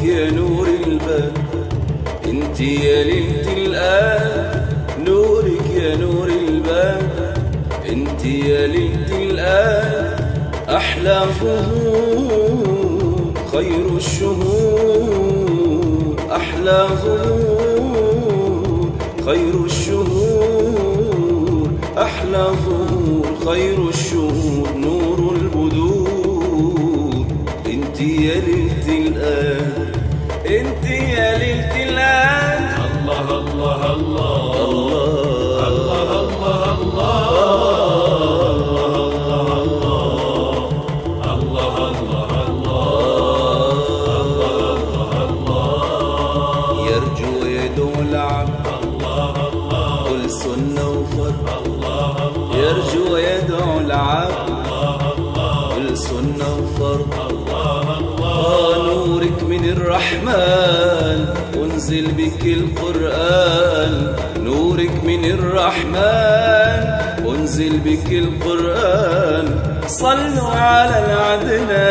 يا نور الباب، انت يا ليلة الآن. نورك يا نور الباب، انت يا ليلة الآن. أحلى ظهور خير الشهور، أحلى ظهور خير الشهور، أحلى ظهور خير الشهور. نور البدور، انت يا ليلة الآن، انت يا ليلة الآن. الله الله الله الله الله الله. يرجو يدعو العبد كل سنة وفرد، يرجو يدعو العبد كل سنة وفرد. نورك من الرحمن أنزل بك القرآن، نورك من الرحمن أنزل بك القرآن. صلوا على العدنان.